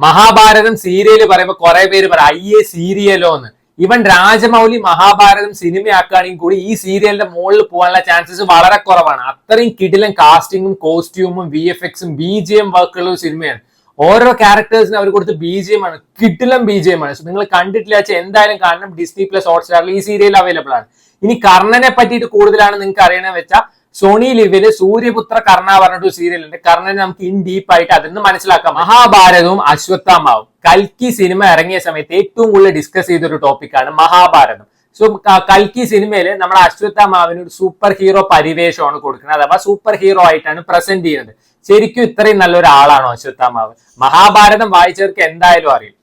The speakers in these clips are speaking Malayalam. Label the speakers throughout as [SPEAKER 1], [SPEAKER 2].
[SPEAKER 1] മഹാഭാരതം സീരിയല് പറയുമ്പോൾ കുറെ പേര് പറയും അയ്യേ സീരിയലോ എന്ന്. ഇവൻ രാജമൗലി മഹാഭാരതം സിനിമയാക്കുകയാണെങ്കിൽ കൂടി ഈ സീരിയലിന്റെ മുകളിൽ പോകാനുള്ള ചാൻസസ് വളരെ കുറവാണ്. അത്രയും കിടിലൻ കാസ്റ്റിങ്ങും കോസ്റ്റ്യൂമും VFXും BGM വർക്കുള്ള സിനിമയാണ്. ഓരോ ക്യാരക്ടേഴ്സിനും അവർ കൊടുത്ത് BGM ആണ്, കിടിലൻ BGM ആണ്. നിങ്ങൾ കണ്ടിട്ടില്ല വെച്ചാൽ എന്തായാലും കാണണം. Disney+ ഹോട്ട്സ്റ്റാറിൽ ഈ സീരിയൽ അവൈലബിൾ ആണ്. ഇനി കർണനെ പറ്റിയിട്ട് കൂടുതലാണ് നിങ്ങൾക്ക് അറിയണമെന്ന് വെച്ചാൽ സോണി ലിവില് സൂര്യപുത്ര കർണ പറഞ്ഞിട്ട് സീരിയൽ ഉണ്ട്. കർണനെ നമുക്ക് ഇൻ ഡീപ്പായിട്ട് അതിൽ നിന്ന് മനസ്സിലാക്കാം. മഹാഭാരതവും അശ്വത്ഥാമാവും കൽക്കി സിനിമ ഇറങ്ങിയ സമയത്ത് ഏറ്റവും കൂടുതൽ ഡിസ്കസ് ചെയ്തൊരു ടോപ്പിക്കാണ് മഹാഭാരതം. സോ കൽക്കി സിനിമയിൽ നമ്മുടെ അശ്വത്ഥാമാവിന് ഒരു സൂപ്പർ ഹീറോ പരിവേഷമാണ് കൊടുക്കുന്നത്, അഥവാ സൂപ്പർ ഹീറോ ആയിട്ടാണ് പ്രസന്റ് ചെയ്യുന്നത്. ശരിക്കും ഇത്രയും നല്ലൊരു ആളാണോ അശ്വത്ഥാമാവ്? മഹാഭാരതം വായിച്ചവർക്ക് എന്തായാലും അറിയും.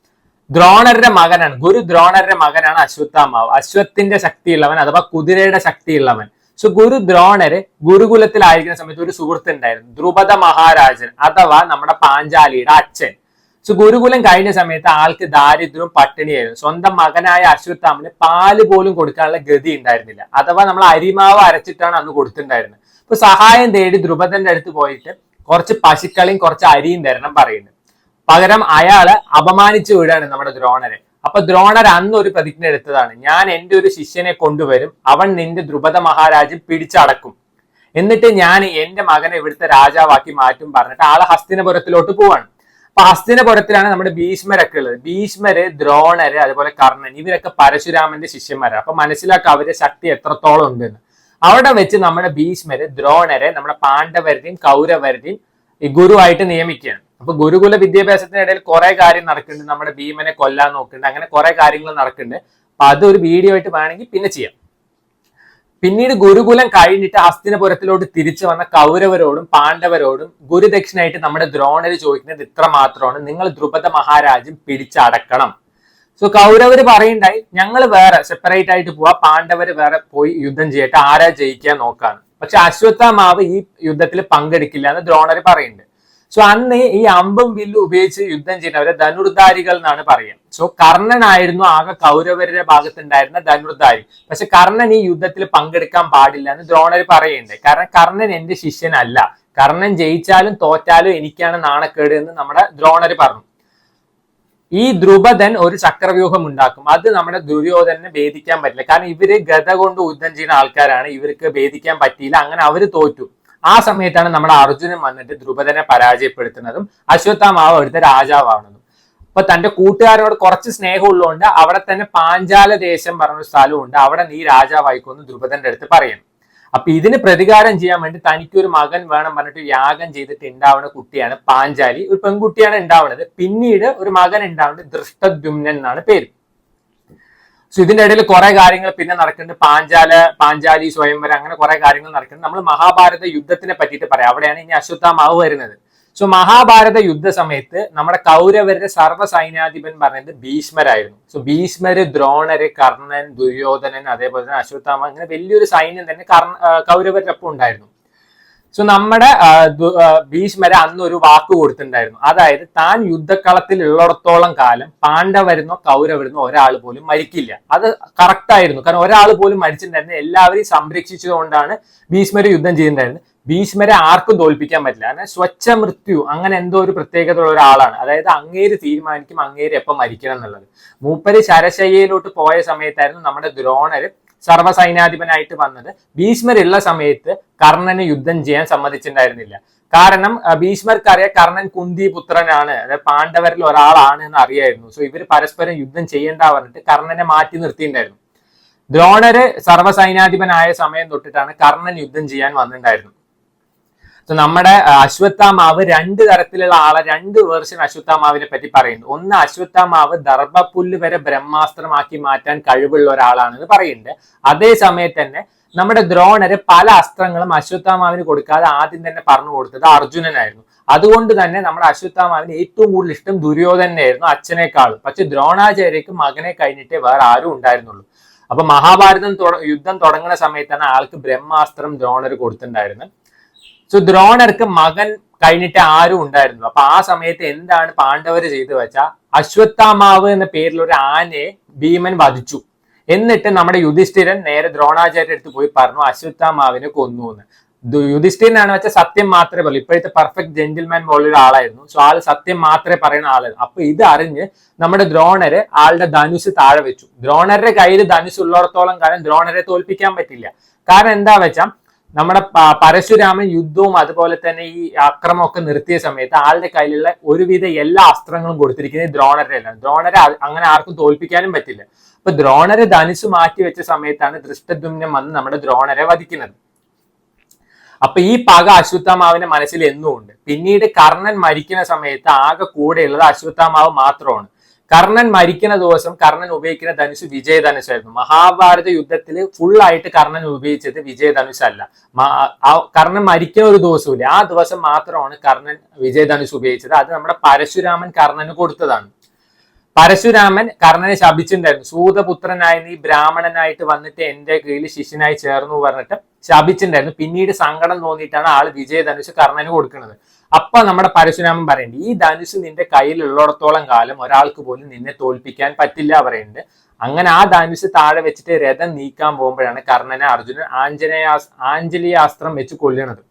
[SPEAKER 1] ദ്രോണരുടെ മകനാണ്, ഗുരു ദ്രോണരുടെ മകനാണ് അശ്വത്ഥാമാവ്. അശ്വത്തിന്റെ ശക്തിയുള്ളവൻ അഥവാ കുതിരയുടെ ശക്തിയുള്ളവൻ. സോ ഗുരു ദ്രോണര് ഗുരുകുലത്തിലായിരിക്കുന്ന സമയത്ത് ഒരു സുഹൃത്ത് ഉണ്ടായിരുന്നു, ദ്രുപദ മഹാരാജൻ അഥവാ നമ്മുടെ പാഞ്ചാലിയുടെ അച്ഛൻ. സോ ഗുരുകുലം കഴിഞ്ഞ സമയത്ത് ആൾക്ക് ദാരിദ്ര്യവും പട്ടിണിയായിരുന്നു. സ്വന്തം മകനായ അശ്വത്ഥാമന് പാല് പോലും കൊടുക്കാനുള്ള ഗതി ഉണ്ടായിരുന്നില്ല, അഥവാ നമ്മൾ അരിമാവ് അരച്ചിട്ടാണ് അന്ന് കൊടുത്തിട്ടുണ്ടായിരുന്നത്. അപ്പൊ സഹായം തേടി ദ്രുപദന്റെ അടുത്ത് പോയിട്ട് കുറച്ച് പശുക്കളെയും കുറച്ച് അരിയും തരണം പറയുന്നത്. പകരം അയാള് അപമാനിച്ചു വിടാണ് നമ്മുടെ ദ്രോണരെ. അപ്പൊ ദ്രോണർ അന്ന് ഒരു പ്രതിജ്ഞ എടുത്തതാണ്, ഞാൻ എന്റെ ഒരു ശിഷ്യനെ കൊണ്ടുവരും, അവൻ നിന്റെ ദ്രുപദ മഹാരാജൻ പിടിച്ചടക്കും, എന്നിട്ട് ഞാൻ എന്റെ മകനെ ഇവിടുത്തെ രാജാവാക്കി മാറ്റും പറഞ്ഞിട്ട് ആള് ഹസ്തിനപുരത്തിലോട്ട് പോവാണ്. അപ്പൊ ഹസ്തിനപുരത്തിലാണ് നമ്മുടെ ഭീഷ്മരൊക്കെ ഉള്ളത്. ഭീഷ്മര്, ദ്രോണര്, അതുപോലെ കർണൻ, ഇവരൊക്കെ പരശുരാമന്റെ ശിഷ്യന്മാരാണ്. അപ്പൊ മനസ്സിലാക്കുക അവരുടെ ശക്തി എത്രത്തോളം ഉണ്ടെന്ന്. അവിടെ വെച്ച് നമ്മുടെ ഭീഷ്മര് ദ്രോണരെ നമ്മുടെ പാണ്ഡവരുടെയും കൗരവരുടെയും ഈ ഗുരുവായിട്ട് നിയമിക്കുകയാണ്. അപ്പൊ ഗുരുകുല വിദ്യാഭ്യാസത്തിനിടയിൽ കുറെ കാര്യം നടക്കുന്നുണ്ട്. നമ്മുടെ ഭീമനെ കൊല്ലാൻ നോക്കുന്നുണ്ട്, അങ്ങനെ കുറെ കാര്യങ്ങൾ നടക്കുന്നുണ്ട്. അപ്പൊ അതൊരു വീഡിയോ ആയിട്ട് വേണമെങ്കിൽ പിന്നെ ചെയ്യാം. പിന്നീട് ഗുരുകുലം കഴിഞ്ഞിട്ട് ഹസ്തിനപുരത്തിലോട്ട് തിരിച്ചു വന്ന കൗരവരോടും പാണ്ഡവരോടും ഗുരുദക്ഷിണായിട്ട് നമ്മുടെ ദ്രോണര് ചോദിക്കുന്നത് ഇത്ര മാത്രമാണ്, നിങ്ങൾ ദ്രുപദ മഹാരാജും പിടിച്ചടക്കണം. സോ കൗരവര് പറയുണ്ടായി ഞങ്ങൾ വേറെ സെപ്പറേറ്റ് ആയിട്ട് പോവാ, പാണ്ഡവര് വേറെ പോയി യുദ്ധം ചെയ്യട്ടെ, ആരാ ജയിക്കാൻ നോക്കാന്ന്. പക്ഷെ അശ്വത്ഥാമാവ് ഈ യുദ്ധത്തിൽ പങ്കെടുക്കില്ല എന്ന് ദ്രോണര് പറയുന്നുണ്ട്. സോ അന്ന് ഈ അമ്പും വില്ലും ഉപയോഗിച്ച് യുദ്ധം ചെയ്യുന്നവരെ ധനുർധാരികൾ എന്നാണ് പറയുക. സോ കർണനായിരുന്നു ആകെ കൗരവരുടെ ഭാഗത്തുണ്ടായിരുന്ന ധനുർധാരി. പക്ഷെ കർണൻ ഈ യുദ്ധത്തിൽ പങ്കെടുക്കാൻ പാടില്ല എന്ന് ദ്രോണർ പറയുന്നുണ്ട്. കാരണം കർണൻ എന്റെ ശിഷ്യനല്ല, കർണൻ ജയിച്ചാലും തോറ്റാലും എനിക്കാണ് നാണക്കേട് എന്ന് നമ്മുടെ ദ്രോണർ പറഞ്ഞു. ഈ ദ്രുപദൻ ഒരു ചക്രവ്യൂഹം ഉണ്ടാക്കും, അത് നമ്മുടെ ദുര്യോധനെ ഭേദിക്കാൻ പറ്റില്ല. കാരണം ഇവര് ഗത കൊണ്ട് യുദ്ധം ചെയ്യുന്ന ആൾക്കാരാണ്, ഇവർക്ക് ഭേദിക്കാൻ പറ്റിയില്ല, അങ്ങനെ അവര് തോറ്റു. ആ സമയത്താണ് നമ്മുടെ അർജുനൻ വന്നിട്ട് ദ്രുപദനെ പരാജയപ്പെടുത്തുന്നതും അശ്വത്ഥാമാവ് അവിടുത്തെ രാജാവാണെന്നും. അപ്പൊ തന്റെ കൂട്ടുകാരോട് കുറച്ച് സ്നേഹമുള്ളതുകൊണ്ട് അവിടെ തന്നെ പാഞ്ചാല ദേശം പറഞ്ഞൊരു സ്ഥലമുണ്ട്, അവിടെ നീ രാജാവായിക്കൊന്ന് ദ്രുപദന്റെ അടുത്ത് പറയണം. അപ്പൊ ഇതിന് പ്രതികാരം ചെയ്യാൻ വേണ്ടി തനിക്കൊരു മകൻ വേണം പറഞ്ഞിട്ട് യാഗം ചെയ്തിട്ട് ഉണ്ടാവുന്ന കുട്ടിയാണ് പാഞ്ചാലി. ഒരു പെൺകുട്ടിയാണ് ഉണ്ടാവുന്നത്. പിന്നീട് ഒരു മകൻ ഉണ്ടാവുന്നത് ദൃഷ്ടദ്യുമ്നൻ എന്നാണ് പേര്. സോ ഇതിന്റെ ഇടയിൽ കുറെ കാര്യങ്ങൾ പിന്നെ നടക്കുന്നുണ്ട്. പാഞ്ചാലി സ്വയംവരം, അങ്ങനെ കുറെ കാര്യങ്ങൾ നടക്കുന്നുണ്ട്. നമ്മൾ മഹാഭാരത യുദ്ധത്തിനെ പറ്റിയിട്ട് പറയാം, അവിടെയാണ് ഇനി അശ്വത്ഥാമാവ് വരുന്നത്. സോ മഹാഭാരത യുദ്ധ സമയത്ത് നമ്മുടെ കൗരവരുടെ സർവ്വ സൈന്യാധിപൻ പറഞ്ഞത് ഭീഷ്മരായിരുന്നു. സോ ഭീഷ്മര്, ദ്രോണര്, കർണൻ, ദുര്യോധനൻ, അതേപോലെ തന്നെ അശ്വത്ഥാമ, അങ്ങനെ വലിയൊരു സൈന്യം തന്നെ കൗരവരുടെ ഒപ്പം ഉണ്ടായിരുന്നു. സോ നമ്മുടെ ഭീഷ്മര് അന്ന് ഒരു വാക്ക് കൊടുത്തിട്ടുണ്ടായിരുന്നു, അതായത് താൻ യുദ്ധക്കളത്തിൽ ഉള്ളിടത്തോളം കാലം പാണ്ഡവരുന്നോ കൗരവരുന്നോ ഒരാൾ പോലും മരിക്കില്ല. അത് കറക്റ്റ് ആയിരുന്നു. കാരണം ഒരാൾ പോലും മരിച്ചിട്ടുണ്ടായിരുന്നു, എല്ലാവരെയും സംരക്ഷിച്ചുകൊണ്ടാണ് ഭീഷ്മര് യുദ്ധം ചെയ്തിട്ടുണ്ടായിരുന്നത്. ഭീഷ്മരെ ആർക്കും തോൽപ്പിക്കാൻ പറ്റില്ല. കാരണം സ്വച്ഛ മൃത്യു അങ്ങനെ എന്തോ ഒരു പ്രത്യേകത ഉള്ള ഒരാളാണ്. അതായത് അങ്ങേര് തീരുമാനിക്കും അങ്ങേര് എപ്പം മരിക്കണം എന്നുള്ളത്. മൂപ്പര് ശരശയ്യയിലോട്ട് പോയ സമയത്തായിരുന്നു നമ്മുടെ ദ്രോണര് സർവ്വസൈന്യാധിപനായിട്ട് വന്നത്. ഭീഷ്മരുള്ള സമയത്ത് കർണന് യുദ്ധം ചെയ്യാൻ സമ്മതിച്ചിട്ടുണ്ടായിരുന്നില്ല. കാരണം ഭീഷ്മർക്കറിയാം കർണൻ കുന്തി പുത്രനാണ്, അതായത് പാണ്ഡവരിൽ ഒരാളാണ് എന്ന് അറിയായിരുന്നു. സോ ഇവർ പരസ്പരം യുദ്ധം ചെയ്യേണ്ട പറഞ്ഞിട്ട് കർണനെ മാറ്റി നിർത്തിയിട്ടുണ്ടായിരുന്നു. ദ്രോണര് സർവ്വസൈന്യാധിപനായ സമയം തൊട്ടിട്ടാണ് കർണൻ യുദ്ധം ചെയ്യാൻ വന്നിട്ടുണ്ടായിരുന്നു. സോ നമ്മുടെ അശ്വത്ഥാമാവ് രണ്ട് തരത്തിലുള്ള ആളെ, രണ്ട് വേർഷൻ അശ്വത്ഥാമാവിനെ പറ്റി പറയുന്നു. ഒന്ന്, അശ്വത്ഥാമാവ് ദർഭപ്പുല്ല് വരെ ബ്രഹ്മാസ്ത്രമാക്കി മാറ്റാൻ കഴിവുള്ള ഒരാളാണെന്ന് പറയുന്നുണ്ട്. അതേ സമയത്ത് തന്നെ നമ്മുടെ ദ്രോണര് പല അസ്ത്രങ്ങളും അശ്വത്ഥാമാവിന് കൊടുക്കാതെ ആദ്യം തന്നെ പറഞ്ഞു കൊടുത്തത് അർജുനനായിരുന്നു. അതുകൊണ്ട് തന്നെ നമ്മുടെ അശ്വത്ഥാമാവിന് ഏറ്റവും കൂടുതൽ ഇഷ്ടം ദുര്യോധനായിരുന്നു അച്ഛനേക്കാളും. പക്ഷെ ദ്രോണാചാര്യക്ക് മകനെ കഴിഞ്ഞിട്ടേ വേറെ ആരും ഉണ്ടായിരുന്നുള്ളൂ. അപ്പൊ മഹാഭാരതം യുദ്ധം തുടങ്ങുന്ന സമയത്താണ് ആൾക്ക് ബ്രഹ്മാസ്ത്രം ദ്രോണർ കൊടുത്തിട്ടുണ്ടായിരുന്നത്. സോ ദ്രോണർക്ക് മകൻ കഴിഞ്ഞിട്ട് ആരും ഉണ്ടായിരുന്നു. അപ്പൊ ആ സമയത്ത് എന്താണ് പാണ്ഡവര് ചെയ്തു വെച്ചാൽ അശ്വത്ഥാമാവ് എന്ന പേരിൽ ഒരു ആനയെ ഭീമൻ വധിച്ചു. എന്നിട്ട് നമ്മുടെ യുധിഷ്ഠിരൻ നേരെ ദ്രോണാചാര്യ അടുത്ത് പോയി പറഞ്ഞു അശ്വത്ഥാമാവിനെ കൊന്നു എന്ന്. യുധിഷ്ഠിരനാണ് വെച്ചാൽ സത്യം മാത്രമേ പറയൂ. ഇപ്പോഴത്തെ പെർഫെക്റ്റ് ജെന്റിൽമാൻ പോലുള്ള ആളായിരുന്നു. സോ ആള് സത്യം മാത്രമേ പറയുന്ന ആളായിരുന്നു. അപ്പൊ ഇത് അറിഞ്ഞ് നമ്മുടെ ദ്രോണര് ആളുടെ ധനുസ് താഴെ വെച്ചു. ദ്രോണരുടെ കയ്യിൽ ധനുസ് ഉള്ളിടത്തോളം കാലം ദ്രോണരെ തോൽപ്പിക്കാൻ പറ്റില്ല. കാരണം എന്താ വെച്ചാൽ നമ്മുടെ പരശുരാമൻ യുദ്ധവും അതുപോലെ തന്നെ ഈ അക്രമമൊക്കെ നിർത്തിയ സമയത്ത് ആളുടെ കയ്യിലുള്ള ഒരുവിധ എല്ലാ അസ്ത്രങ്ങളും കൊടുത്തിരിക്കുന്നത് ദ്രോണരുടെ അല്ല. ദ്രോണരെ അങ്ങനെ ആർക്കും തോൽപ്പിക്കാനും പറ്റില്ല. അപ്പൊ ദ്രോണരെ ധനുസ് മാറ്റി വെച്ച സമയത്താണ് ദൃഷ്ടദ്യുമ്നം വന്ന് നമ്മുടെ ദ്രോണരെ വധിക്കുന്നത്. അപ്പൊ ഈ പക അശ്വത്ഥാമാവിന്റെ മനസ്സിൽ എന്നും ഉണ്ട്. പിന്നീട് കർണൻ മരിക്കുന്ന സമയത്ത് ആകെ കൂടെയുള്ളത് അശ്വത്ഥാമാവ് മാത്രമാണ്. കർണൻ മരിക്കുന്ന ദിവസം കർണൻ ഉപയോഗിക്കുന്ന ധനുസ് വിജയധനുസായിരുന്നു. മഹാഭാരത യുദ്ധത്തിൽ ഫുൾ ആയിട്ട് കർണൻ ഉപയോഗിച്ചത് വിജയധനുസ് അല്ല. കർണൻ മരിക്കുന്ന ഒരു ദിവസമില്ല, ആ ദിവസം മാത്രമാണ് കർണൻ വിജയധനുസ് ഉപയോഗിച്ചത്. അത് നമ്മുടെ പരശുരാമൻ കർണന് കൊടുത്തതാണ്. പരശുരാമൻ കർണനെ ശപിച്ചിട്ടുണ്ടായിരുന്നു. സൂതപുത്രനായ നീ ബ്രാഹ്മണനായിട്ട് വന്നിട്ട് എന്റെ കീഴിൽ ശിഷ്യനായി ചേർന്നു പറഞ്ഞിട്ട് ശപിച്ചിട്ടുണ്ടായിരുന്നു. പിന്നീട് സങ്കടം തോന്നിയിട്ടാണ് ആള് വിജയധനുസ് കർണന് കൊടുക്കുന്നത്. അപ്പൊ നമ്മുടെ പരശുരാമൻ പറയുന്നുണ്ട്, ഈ ധനുസ് നിന്റെ കയ്യിൽ ഉള്ളിടത്തോളം കാലം ഒരാൾക്ക് പോലും നിന്നെ തോൽപ്പിക്കാൻ പറ്റില്ല പറയുന്നുണ്ട്. അങ്ങനെ ആ ധനുസ് താഴെ വെച്ചിട്ട് രഥം നീക്കാൻ പോകുമ്പോഴാണ് കർണനെ അർജുനൻ ആഞ്ജലിയാസ്ത്രം വെച്ച് കൊല്ലുന്നത്.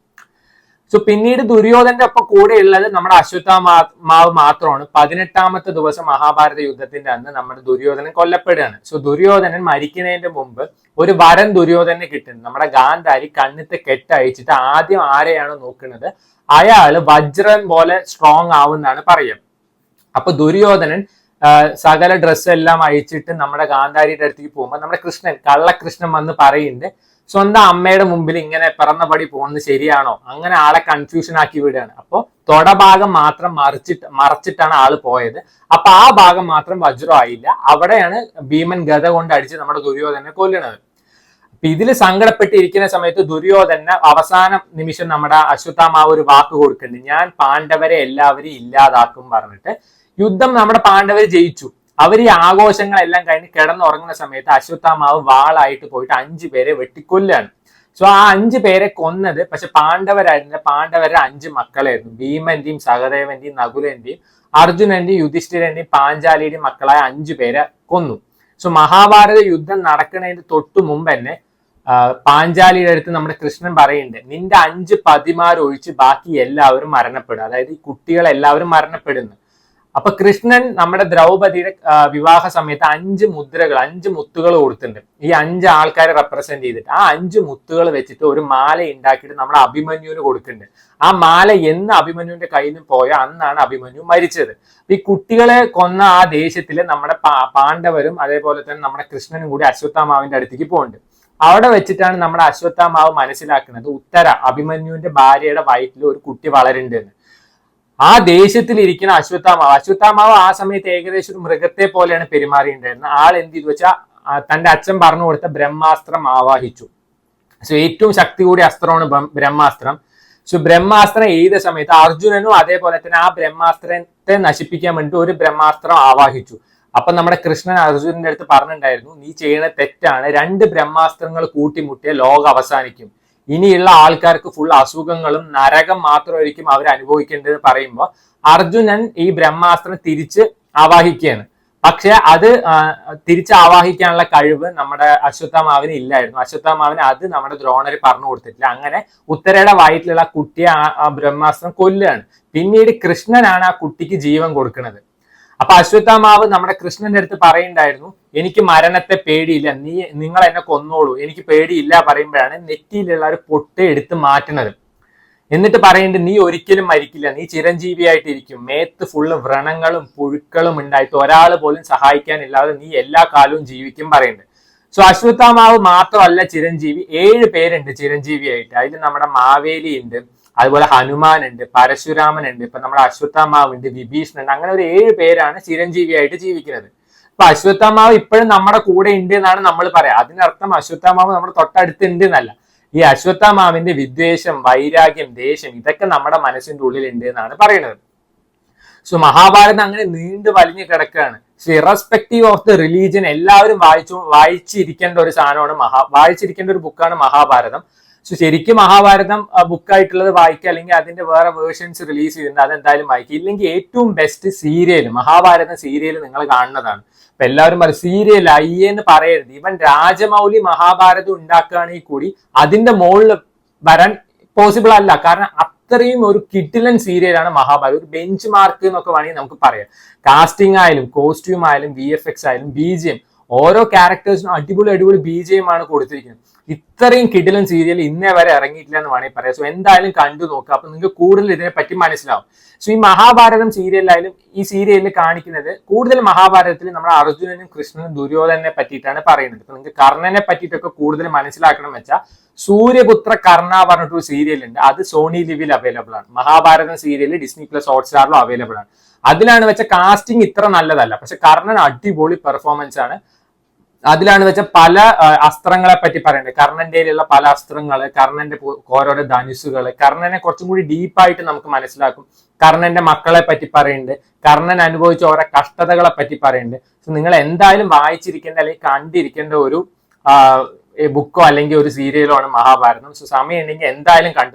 [SPEAKER 1] സോ പിന്നീട് ദുര്യോധന്റെ ഒപ്പം കൂടെ ഉള്ളത് നമ്മുടെ അശ്വത്ഥാമാവ് മാത്രമാണ്. 18ാമത്തെ ദിവസം മഹാഭാരത യുദ്ധത്തിന്റെ അന്ന് നമ്മുടെ ദുര്യോധനൻ കൊല്ലപ്പെടുകയാണ്. സോ ദുര്യോധനൻ മരിക്കുന്നതിന്റെ മുമ്പ് ഒരു വരം ദുര്യോധനെ കിട്ടുന്നത്. നമ്മുടെ ഗാന്ധാരി കണ്ണത്തെ കെട്ടയച്ചിട്ട് ആദ്യം ആരെയാണ് നോക്കുന്നത്, അയാള് വജ്രം പോലെ സ്ട്രോങ് ആവുന്നാണ് പറയുക. അപ്പൊ ദുര്യോധനൻ സകല ഡ്രസ്സ് എല്ലാം അഴിച്ചിട്ട് നമ്മുടെ ഗാന്ധാരിയുടെ അടുത്തേക്ക് പോകുമ്പോൾ നമ്മുടെ കൃഷ്ണൻ കള്ളകൃഷ്ണൻ വന്ന് പറയുന്നുണ്ട്, സ്വന്തം അമ്മയുടെ മുമ്പിൽ ഇങ്ങനെ പിറന്നപടി പോകുന്നത് ശരിയാണോ? അങ്ങനെ ആളെ കൺഫ്യൂഷൻ ആക്കി വിടുകയാണ്. അപ്പോൾ തൊടഭാഗം മാത്രം മറച്ചിട്ടാണ് ആള് പോയത്. അപ്പൊ ആ ഭാഗം മാത്രം വജ്രമായില്ല. അവിടെയാണ് ഭീമൻ ഗദ കൊണ്ട് അടിച്ച് നമ്മുടെ ദുര്യോധനെ കൊല്ലുന്നത്. അപ്പൊ ഇതിൽ സങ്കടപ്പെട്ടിരിക്കുന്ന സമയത്ത് ദുര്യോധന അവസാന നിമിഷം നമ്മുടെ അശ്വത്ഥാമാവ് ഒരു വാക്ക് കൊടുക്കുന്നുണ്ട്, ഞാൻ പാണ്ഡവരെ എല്ലാവരെയും ഇല്ലാതാക്കും പറഞ്ഞിട്ട്. യുദ്ധം നമ്മുടെ പാണ്ഡവർ ജയിച്ചു. അവർ ഈ ആഘോഷങ്ങളെല്ലാം കഴിഞ്ഞ് കിടന്നുറങ്ങുന്ന സമയത്ത് അശ്വത്ഥാമാവ് വാളായിട്ട് പോയിട്ട് 5 പേരെ വെട്ടിക്കൊല്ലാണ്. സോ ആ 5 പേരെ കൊന്നത് പക്ഷെ പാണ്ഡവരായിരുന്നില്ല, പാണ്ഡവരുടെ 5 മക്കളായിരുന്നു. ഭീമന്റെയും സഹദേവന്റെയും നകുലന്റെയും അർജുനന്റെയും യുധിഷ്ഠിരന്റെയും പാഞ്ചാലിയുടെയും മക്കളായ 5 പേരെ കൊന്നു. സോ മഹാഭാരത യുദ്ധം നടക്കുന്നതിന് തൊട്ടു മുമ്പ് തന്നെ പാഞ്ചാലിയുടെ അടുത്ത് നമ്മുടെ കൃഷ്ണൻ പറയുന്നുണ്ട്, നിന്റെ 5 പതിമാരൊഴിച്ച് ബാക്കി എല്ലാവരും മരണപ്പെടും. അതായത് ഈ കുട്ടികളെല്ലാവരും മരണപ്പെടുന്നു. അപ്പൊ കൃഷ്ണൻ നമ്മുടെ ദ്രൗപദിയുടെ വിവാഹ സമയത്ത് 5 മുദ്രകൾ 5 മുത്തുകൾ കൊടുത്തിട്ടുണ്ട്. ഈ 5 ആൾക്കാരെ റെപ്രസെന്റ് ചെയ്തിട്ട് ആ 5 മുത്തുകൾ വെച്ചിട്ട് ഒരു മാല ഉണ്ടാക്കിയിട്ട് നമ്മുടെ അഭിമന്യുവിന് കൊടുക്കുന്നുണ്ട്. ആ മാല എന്ന് അഭിമന്യുവിന്റെ കയ്യിൽ നിന്ന് പോയോ അന്നാണ് അഭിമന്യു മരിച്ചത്. ഈ കുട്ടികളെ കൊന്ന ആ ദേഷ്യത്തില് നമ്മുടെ പാണ്ഡവരും അതേപോലെ തന്നെ നമ്മുടെ കൃഷ്ണനും കൂടി അശ്വത്ഥാമാവിന്റെ അടുത്തേക്ക് പോകുന്നുണ്ട്. അവിടെ വെച്ചിട്ടാണ് നമ്മുടെ അശ്വത്ഥാമാവ് മനസ്സിലാക്കുന്നത് ഉത്തര അഭിമന്യുവിന്റെ ഭാര്യയുടെ വയറ്റിൽ ഒരു കുട്ടി വളരുന്നുണ്ടെന്ന്. ആ ദേഷ്യത്തിലിരിക്കുന്ന അശ്വത്ഥാമാവ് ആ സമയത്ത് ഏകദേശം ഒരു മൃഗത്തെ പോലെയാണ് പെരുമാറിയിട്ടുണ്ടായിരുന്നത്. ആൾ എന്ത് ചെയ്തു വെച്ചാൽ തന്റെ അച്ഛൻ പറഞ്ഞു കൊടുത്ത ബ്രഹ്മാസ്ത്രം ആവാഹിച്ചു. സോ ഏറ്റവും ശക്തി കൂടിയ അസ്ത്രമാണ് ബ്രഹ്മാസ്ത്രം. സോ ബ്രഹ്മാസ്ത്രം എയ്ത സമയത്ത് അർജുനനും അതേപോലെ തന്നെ ആ ബ്രഹ്മാസ്ത്രത്തെ നശിപ്പിക്കാൻ വേണ്ടിട്ട് ഒരു ബ്രഹ്മാസ്ത്രം ആവാഹിച്ചു. അപ്പൊ നമ്മുടെ കൃഷ്ണൻ അർജുനന്റെ അടുത്ത് പറഞ്ഞിട്ടുണ്ടായിരുന്നു, നീ ചെയ്യുന്ന തെറ്റാണ്, 2 ബ്രഹ്മാസ്ത്രങ്ങൾ കൂട്ടിമുട്ടിയ ലോകം അവസാനിക്കും, ഇനിയുള്ള ആൾക്കാർക്ക് ഫുൾ അസുഖങ്ങളും നരകം മാത്രമായിരിക്കും അവർ അനുഭവിക്കേണ്ടത് പറയുമ്പോൾ അർജുനൻ ഈ ബ്രഹ്മാസ്ത്രം തിരിച്ച് ആവാഹിക്കുകയാണ്. പക്ഷെ അത് തിരിച്ച് ആവാഹിക്കാനുള്ള കഴിവ് നമ്മുടെ അശ്വത്ഥാമാവിന് ഇല്ലായിരുന്നു. അശ്വത്ഥാമാവിന് അത് നമ്മുടെ ദ്രോണര് പറഞ്ഞു കൊടുത്തിട്ടില്ല. അങ്ങനെ ഉത്തരയുടെ വയറ്റിലുള്ള കുട്ടിയെ ആ ബ്രഹ്മാസ്ത്രം കൊല്ലുകയാണ്. പിന്നീട് കൃഷ്ണനാണ് ആ കുട്ടിക്ക് ജീവൻ കൊടുക്കുന്നത്. അപ്പൊ അശ്വത്ഥാമാവ് നമ്മുടെ കൃഷ്ണന്റെ അടുത്ത് പറയുണ്ടായിരുന്നു, എനിക്ക് മരണത്തെ പേടിയില്ല, നിങ്ങൾ എന്നെ കൊന്നോളൂ, എനിക്ക് പേടിയില്ല പറയുമ്പോഴാണ് നെറ്റിയിലുള്ള ഒരു പൊട്ട് എടുത്ത് മാറ്റുന്നത്. എന്നിട്ട് പറയുന്നുണ്ട്, നീ ഒരിക്കലും മരിക്കില്ല, നീ ചിരഞ്ജീവിയായിട്ടിരിക്കും, മേത്ത് ഫുള്ള് വ്രണങ്ങളും പുഴുക്കളും ഉണ്ടായിട്ട് ഒരാൾ പോലും സഹായിക്കാനില്ലാതെ നീ എല്ലാ കാലവും ജീവിക്കും പറയുന്നുണ്ട്. സോ അശ്വത്ഥാമാവ് മാത്രമല്ല ചിരഞ്ജീവി, 7 പേരുണ്ട് ചിരഞ്ജീവിയായിട്ട്. അതിൽ നമ്മുടെ മാവേലി ഉണ്ട്, അതുപോലെ ഹനുമാൻ ഉണ്ട്, പരശുരാമൻ ഉണ്ട്, ഇപ്പൊ നമ്മുടെ അശ്വത്ഥാമാവ് ഉണ്ട്, വിഭീഷണൻ ഉണ്ട്. അങ്ങനെ ഒരു 7 പേരാണ് ചിരഞ്ജീവിയായിട്ട് ജീവിക്കുന്നത്. അപ്പൊ അശ്വത്ഥാമാവ് ഇപ്പോഴും നമ്മുടെ കൂടെ ഉണ്ട് എന്നാണ് നമ്മൾ പറയാം. അതിനർത്ഥം അശ്വത്ഥാമാവ് നമ്മുടെ തൊട്ടടുത്ത് ഉണ്ട് എന്നല്ല. ഈ അശ്വത്ഥാമാവിന്റെ വിദ്വേഷം, വൈരാഗ്യം, ദേഷ്യം ഇതൊക്കെ നമ്മുടെ മനസ്സിന്റെ ഉള്ളിൽ ഉണ്ട് എന്നാണ് പറയുന്നത്. സോ മഹാഭാരതം അങ്ങനെ നീണ്ടു വലിഞ്ഞു കിടക്കുകയാണ്. So irrespective of the religion എല്ലാവരും വായിച്ചിരിക്കേണ്ട ഒരു സാധനമാണ് വായിച്ചിരിക്കേണ്ട ഒരു ബുക്കാണ് മഹാഭാരതം. സോ ശരിക്കും മഹാഭാരതം ബുക്കായിട്ടുള്ളത് വായിക്കുക, അല്ലെങ്കിൽ അതിന്റെ വേറെ വേർഷൻസ് റിലീസ് ചെയ്യുന്നുണ്ട്, അതെന്തായാലും വായിക്കുക. ഇല്ലെങ്കിൽ ഏറ്റവും ബെസ്റ്റ് സീരിയൽ മഹാഭാരതം സീരിയൽ നിങ്ങൾ കാണുന്നതാണ്. അപ്പൊ എല്ലാവരും പറയും സീരിയൽ അയ്യെന്ന് പറയരുത്. ഇവൻ രാജമൗലി മഹാഭാരതം ഉണ്ടാക്കുകയാണെങ്കിൽ കൂടി അതിന്റെ മുകളിൽ വരാൻ പോസിബിൾ അല്ല. കാരണം അത്രയും ഒരു കിടിലൻ സീരിയലാണ് മഹാഭാരത്. ഒരു ബെഞ്ച് മാർക്ക് എന്നൊക്കെ വേണമെങ്കിൽ നമുക്ക് പറയാം. കാസ്റ്റിംഗ് ആയാലും കോസ്റ്റ്യൂം ആയാലും VFX ആയാലും BGM, ഓരോ ക്യാരക്ടേഴ്സിനും അടിപൊളി അടിപൊളി BGM ആണ് കൊടുത്തിരിക്കുന്നത്. ഇത്രയും കിടിലൻ സീരിയൽ ഇന്നേ വരെ ഇറങ്ങിയിട്ടില്ല എന്ന് വേണമെങ്കിൽ പറയാം. സോ എന്തായാലും കണ്ടു നോക്കുക, അപ്പൊ നിങ്ങൾക്ക് കൂടുതൽ ഇതിനെ പറ്റി മനസ്സിലാവും. സോ ഈ മഹാഭാരതം സീരിയലിലായാലും ഈ സീരിയലിൽ കാണിക്കുന്നത് കൂടുതൽ മഹാഭാരതത്തിൽ നമ്മുടെ അർജുനനും കൃഷ്ണനും ദുര്യോധനെ പറ്റിയിട്ടാണ് പറയുന്നത്. ഇപ്പൊ നിങ്ങൾക്ക് കർണനെ പറ്റിയിട്ടൊക്കെ കൂടുതൽ മനസ്സിലാക്കണം വെച്ചാൽ സൂര്യപുത്ര കർണ പറഞ്ഞിട്ടൊരു സീരിയൽ ഉണ്ട്. അത് സോണി ലിവിൽ അവൈലബിൾ ആണ്. മഹാഭാരതം സീരിയൽ Disney+ ഹോട്ട്സ്റ്റാറിലും അവൈലബിൾ ആണ്. അതിലാണ് വെച്ച കാസ്റ്റിംഗ് ഇത്ര നല്ലതല്ല, പക്ഷെ കർണൻ അടിപൊളി പെർഫോമൻസ് ആണ്. അതിലാണ് വെച്ച പല അസ്ത്രങ്ങളെ പറ്റി പറയുന്നത്. കർണന്റെയിലുള്ള പല അസ്ത്രങ്ങള്, കർണന്റെ ഓരോരോ ധനുസുകള്, കർണനെ കുറച്ചും കൂടി ഡീപ്പായിട്ട് നമുക്ക് മനസ്സിലാക്കും. കർണന്റെ മക്കളെ പറ്റി പറയുന്നുണ്ട്, കർണൻ അനുഭവിച്ച ഓരോ കഷ്ടതകളെ പറ്റി പറയുന്നുണ്ട്. സോ നിങ്ങൾ എന്തായാലും വായിച്ചിരിക്കേണ്ട അല്ലെങ്കിൽ കണ്ടിരിക്കേണ്ട ഒരു ബുക്കോ അല്ലെങ്കിൽ ഒരു സീരിയലോ ആണ് മഹാഭാരതം. സോ സമയം ഉണ്ടെങ്കിൽ എന്തായാലും കണ്ടു.